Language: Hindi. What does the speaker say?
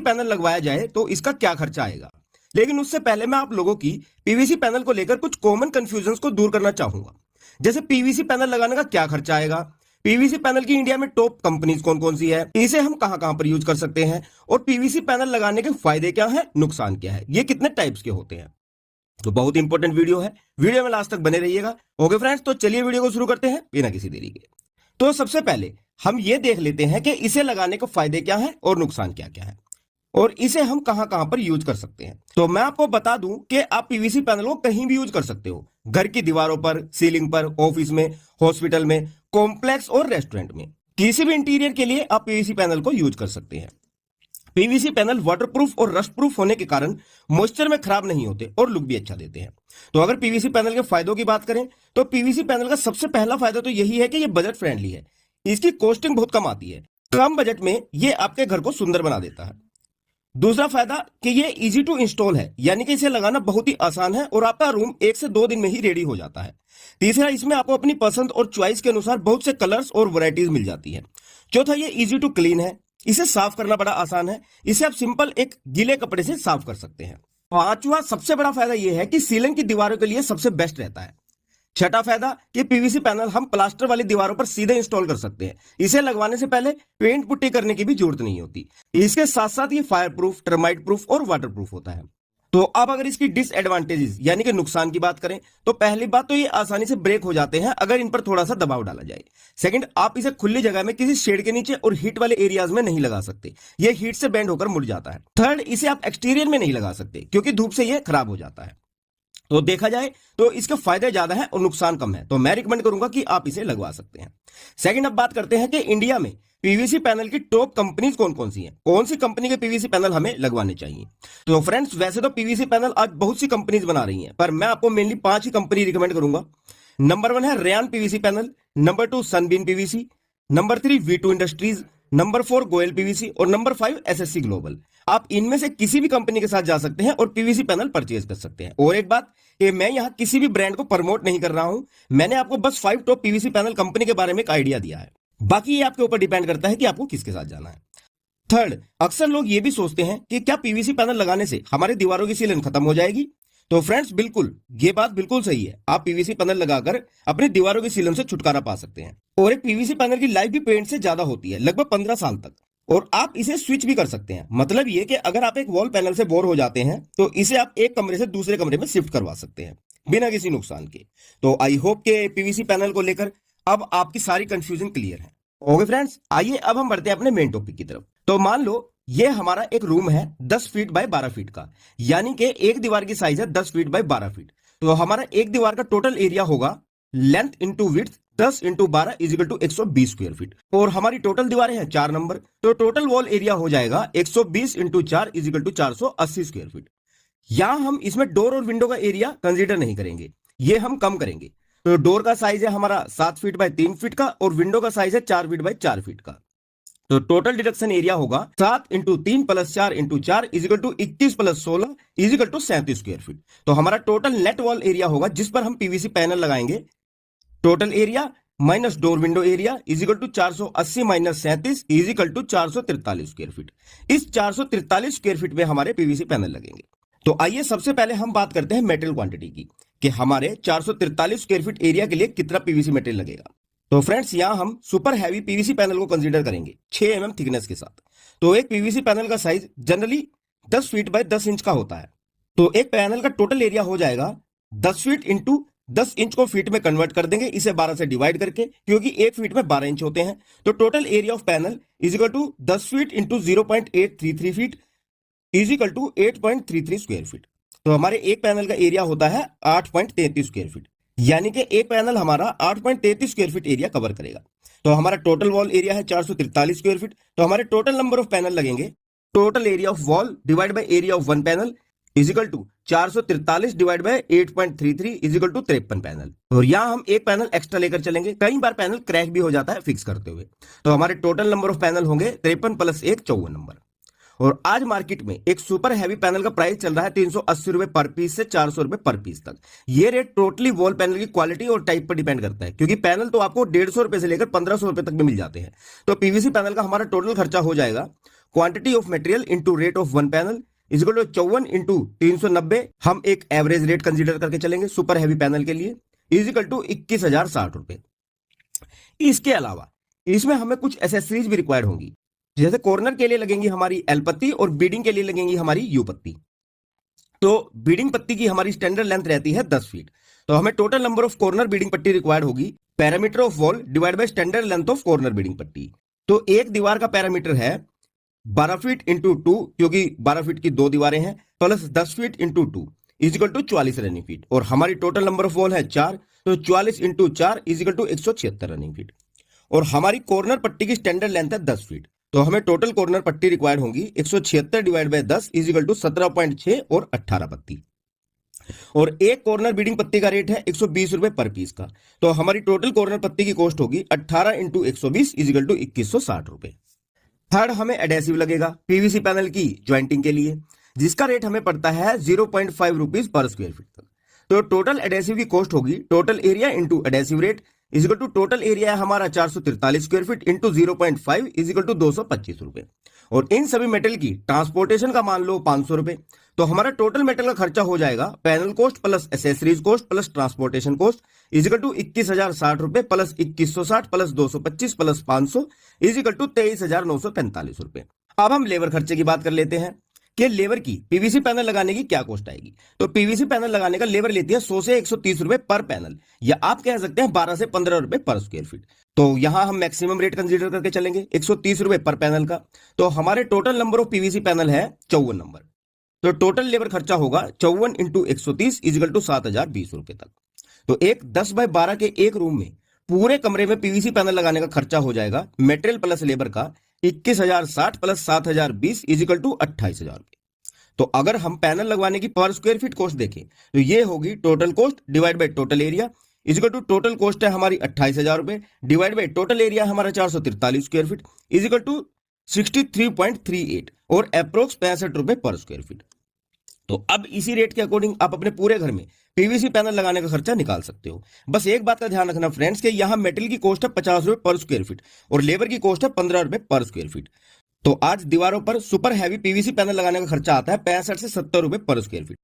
पैनल लगवाया जाए तो इसका क्या खर्चा आएगा। लेकिन उससे पहले मैं आप लोगों की पीवीसी पैनल को लेकर कुछ कॉमन कंफ्यूजन्स को दूर करना चाहूंगा। जैसे पीवीसी पैनल लगाने का क्या खर्चा आएगा, पीवीसी पैनल की इंडिया में टॉप कंपनीज कौन कौन सी है, इसे हम कहां कहां पर यूज कर सकते हैं, और पीवीसी पैनल लगाने के फायदे क्या है, नुकसान क्या है, ये कितने टाइप्स के होते हैं। तो बहुत इंपॉर्टेंट वीडियो है, वीडियो में लास्ट तक बने रहिएगा। ओके फ्रेंड्स, तो चलिए वीडियो को शुरू करते हैं बिना किसी देरी के। तो सबसे पहले हम ये देख लेते हैं कि इसे लगाने के फायदे क्या है और नुकसान क्या क्या है, और इसे हम कहां कहां पर यूज कर सकते हैं। तो मैं आपको बता दूं कि आप पीवीसी पैनल को कहीं भी यूज कर सकते हो, घर की दीवारों पर, सीलिंग पर, ऑफिस में, हॉस्पिटल में, कॉम्प्लेक्स और रेस्टोरेंट में, किसी भी इंटीरियर के लिए आप पीवीसी पैनल को यूज कर सकते हैं। पीवीसी पैनल वाटरप्रूफ और रस्ट प्रूफ होने के कारण मॉइस्चर में खराब नहीं होते और लुक भी अच्छा देते हैं। तो अगर पीवीसी पैनल के फायदों की बात करें तो पीवीसी पैनल का सबसे पहला फायदा तो यही है कि ये बजट फ्रेंडली है। इसकी कॉस्टिंग बहुत कम आती है, कम बजट में ये आपके घर को सुंदर बना देता है। दूसरा फायदा कि ये इजी टू इंस्टॉल है, यानी कि इसे लगाना बहुत ही आसान है और आपका रूम 1 से 2 दिन में ही रेडी हो जाता है। तीसरा, इसमें आपको अपनी पसंद और चॉइस के अनुसार बहुत से कलर्स और वैरायटीज मिल जाती है। चौथा, ये इजी टू क्लीन है, इसे साफ करना बड़ा आसान है, इसे आप सिंपल एक गीले कपड़े से साफ कर सकते हैं। पांचवा सबसे बड़ा फायदा यह है कि सीलिंग की दीवारों के लिए सबसे बेस्ट रहता है। छठा फायदा कि पीवीसी पैनल हम प्लास्टर वाली दीवारों पर सीधे इंस्टॉल कर सकते हैं, इसे लगवाने से पहले पेंट पुट्टी करने की भी जरूरत नहीं होती। इसके साथ साथ ये फायर प्रूफ, टर्माइट प्रूफ और वाटर प्रूफ होता है। तो अब अगर इसकी डिसएडवांटेजेस यानी कि नुकसान की बात करें तो पहली बात तो ये आसानी से ब्रेक हो जाते हैं अगर इन पर थोड़ा सा दबाव डाला जाए। सेकंड, आप इसे खुली जगह में किसी शेड के नीचे और हीट वाले एरियाज में नहीं लगा सकते, ये हीट से बेंड होकर मुड़ जाता है। थर्ड, इसे आप एक्सटीरियर में नहीं लगा सकते क्योंकि धूप से ये खराब हो जाता है। तो देखा जाए तो इसके फायदे ज्यादा है और नुकसान कम है, तो मैं रिकमेंड करूंगा कि आप इसे लगवा सकते हैं। सेकंड, अब बात करते हैं कि इंडिया में पीवीसी पैनल की टॉप कंपनीज कौन कौन सी हैं, कौन सी कंपनी के पीवीसी पैनल हमें लगवाने चाहिए। तो फ्रेंड्स, वैसे तो पीवीसी पैनल आज बहुत सी कंपनीज बना रही हैं, पर मैं आपको मेनली 5 ही कंपनी रिकमेंड करूंगा। नंबर 1 है Rayan PVC panel, number 2 Sunbeen PVC, number 3 V2 industries, number 4 Goyal PVC और नंबर 5 एसएससी ग्लोबल। आप इनमें से किसी भी कंपनी के साथ जा सकते हैं और पीवीसी पैनल परचेज कर सकते हैं। और एक बात, कि मैं यहां किसी भी ब्रांड को प्रमोट नहीं कर रहा हूं, मैंने आपको बस 5 टॉप पीवीसी पैनल कंपनी के बारे में एक आइडिया दिया है, बाकी ये आपके ऊपर डिपेंड करता है कि आपको किसके साथ जाना है। थर्ड, अक्सर लोग ये भी सोचते हैं कि क्या पीवीसी पैनल लगाने से हमारी दीवारों की सीलन खत्म हो जाएगी। तो फ्रेंड्स, बिल्कुल, ये बात बिल्कुल सही है। आप पीवीसी पैनल लगाकर अपनी दीवारों की सीलन से छुटकारा पा सकते हैं। और एक पीवीसी पैनल की लाइफ भी पेंट से ज्यादा होती है, लगभग 15 साल तक, और आप इसे स्विच भी कर सकते हैं। मतलब ये कि अगर आप एक वॉल पैनल से बोर हो जाते हैं तो इसे आप एक कमरे से दूसरे कमरे में शिफ्ट करवा सकते हैं बिना किसी नुकसान के। तो आई होप के पीवीसी पैनल को लेकर अब आपकी सारी कंफ्यूजन क्लियर है। ओके फ्रेंड्स, आइए अब हम बढ़ते हैं अपने मेन टॉपिक की तरफ। तो मान लो ये हमारा एक रूम है 10 फीट बाय 12 फीट का, यानी कि एक दीवार की साइज है 10 फीट बाय 12 फीट। तो हमारा एक दीवार का टोटल एरिया होगा length into width 10 into 12 equal to 120 square feet, और हमारी टोटल दीवारें हैं 4 नंबर, तो टोटल वॉल एरिया हो जाएगा 120 into 4 equal to 480 square feet. यहां हम इसमें डोर और विंडो का एरिया कंसीडर नहीं करेंगे, ये हम कम करेंगे। तो डोर का साइज है हमारा 7 फीट बाय 3 फीट का और विंडो का साइज है 4 फीट बाय 4 फीट का। तो टोटल डिडक्शन एरिया होगा 7 into 3 plus 4 into 4 equal to 21 plus 16 equal to 37 square feet. तो हमारा टोटल नेट वॉल एरिया होगा जिस पर हम पीवीसी पैनल लगाएंगे, total area minus door window area equal to 480 minus 37 equal to 443 square feet. इस 443 स्क्वायर फीट में हमारे पीवीसी पैनल लगेंगे। तो आइए सबसे पहले हम बात करते हैं मेटेरियल क्वांटिटी की, कि हमारे 443 स्क्वायर फीट एरिया के लिए कितना पीवीसी मटेरियल लगेगा। तो फ्रेंड्स, यहां हम सुपर हैवी पीवीसी पैनल को कंसीडर करेंगे 6 mm थिकनेस के साथ। तो एक पीवीसी पैनल का size generally 10 feet by 10 inch का होता है। तो एक पैनल का टोटल एरिया हो जाएगा 10 फीट इंटू 10 इंच को फीट में कन्वर्ट कर देंगे, इसे 12 से डिवाइड करके, क्योंकि एक फीट में 12 इंच होते हैं। तो total area of panel equal to 10 feet into 0.833 feet equal to 8.33 square feet. तो हमारे एक पैनल का एरिया होता है 8.33 स्क्वायर फीट, यानी कि एक पैनल हमारा 8.33 स्क्वायर फीट एरिया कवर करेगा। तो हमारा टोटल वॉल एरिया है 443 स्क्वायर फीट। तो हमारे टोटल नंबर ऑफ पैनल लगेंगे, total area of wall divide by area of one panel equal to 443 divide by 8.33 equal to 53 panel. और यहां हम एक पैनल एक्स्ट्रा लेकर चलेंगे, कई बार पैनल क्रैक भी हो जाता है फिक्स करते हुए। तो हमारे टोटल नंबर ऑफ पैनल होंगे 53 प्लस 1 54 नंबर। और आज मार्केट में एक सुपर हैवी पैनल का प्राइस चल रहा है 380 रुपए पर पीस से 400 रुपए पर पीस तक। ये रेट टोटली वॉल पैनल की क्वालिटी और टाइप पर डिपेंड करता है, क्योंकि पैनल तो आपको 150 रुपए से लेकर 1500 रुपए तक में मिल जाते हैं। तो पीवीसी पैनल का हमारा टोटल खर्चा हो जाएगा quantity of material into rate of one panel is equal to 54 into 390। हम एक एवरेज रेट कंसीडर करके चलेंगे सुपर हैवी पैनल के लिए, इज इक्वल टू 21,060 रुपए। इसके अलावा इसमें हमें कुछ एसेसरीज भी रिक्वायर्ड होंगी, जैसे कॉर्नर के लिए लगेंगी हमारी एल पत्ती और बीडिंग के लिए लगेंगी हमारी यू पत्ती। तो बीडिंग पत्ती की हमारी स्टैंडर्ड लेंथ रहती है 10 फीट, तो हमें total number of corner beading पट्टी रिक्वायर्ड होगी parameter of wall divide by standard length of corner beading पट्टी। तो एक दीवार का पैरामीटर है 12 फीट इंटू 2, क्योंकि 12 फीट की दो दीवारें हैं, plus 10 feet into 2 is equal to 44 running feet. और हमारी टोटल नंबर ऑफ वॉल है 4, तो 44 into 4 is equal to 176 running feet. और हमारी कॉर्नर पट्टी की स्टैंडर्ड लेंथ है 10 फीट, तो हमें टोटल कॉर्नर पट्टी रिक्वायर्ड होगी 176 divide by 10 is equal to 17.6 और 18 पत्ती। और एक कॉर्नर बीडिंग पत्ती का रेट है 120 रुपए पर पीस का, तो हमारी टोटल कॉर्नर पत्ती की कॉस्ट होगी 18 इंटू 120 इज इक्वल टू 2160 रुपए। थर्ड, हमें एडेसिव लगेगा पीवीसी पैनल की ज्वाइंटिंग के लिए, जिसका रेट हमें पड़ता है 0.5 रुपीज पर स्क्वायर फीट तक। तो टोटल एडेसिव की कॉस्ट होगी total area into adhesive rate is equal to total area है हमारा 443 square feet into 0.5 is equal to 225 रुपए। और इन सभी मेटल की ट्रांसपोर्टेशन का मान लो 500 रुपए, तो हमारा टोटल मेटल का खर्चा हो जाएगा panel cost plus accessories cost plus transportation cost is equal to 21,060 रुपए plus 2160 plus 225 plus 500 is equal to 23,945 रुपए। अब हम लेबर खर्चे की बात कर लेते हैं कि लेबर की पीवीसी पैनल लगाने की क्या कॉस्ट आएगी। तो पीवीसी पैनल लगाने का लेबर लेती है 100 से 130 रुपए पर पैनल, या आप कह सकते हैं 12 से 15 रुपए पर स्क्वायर फीट। तो यहां हम मैक्सिमम रेट कंसीडर करके चलेंगे 130 रुपए पर पैनल का। तो हमारे total number of PVC panel है 54 नंबर, तो टोटल लेबर खर्चा होगा 54 इंटू 130 इजिकल टू 7,020 रुपए तक। तो एक 10 बाय 12 के एक रूम में पूरे कमरे में पीवीसी पैनल लगाने का खर्चा हो जाएगा मेटेरियल प्लस लेबर का 21,060 प्लस 7,020 इजिकल टू 28,000 रुपए। तो अगर हम पैनल लगवाने की पर स्क्वायर फीट कॉस्ट देखें तो ये होगी total cost divide by total area equal to total cost है हमारी 28,000 रुपए डिवाइड बाय टोटल एरिया हमारा 443 स्क्वायर फीट इजिकल टू 63.38 और अप्रोक्स 65 रुपए पर स्क्वायर फीट। तो अब इसी रेट के अकॉर्डिंग आप अपने पूरे घर में पीवीसी पैनल लगाने का खर्चा निकाल सकते हो। बस एक बात का ध्यान रखना फ्रेंड्स कि यहाँ मेटेरियल की कॉस्ट है 50 रुपए पर स्क्वायर फीट और लेबर की कॉस्ट है 15 रुपए पर स्क्वायर फीट। तो आज दीवारों पर सुपर हैवी पीवीसी पैनल लगाने का खर्चा आता है 65 से 70 रुपए पर स्क्वायर फीट।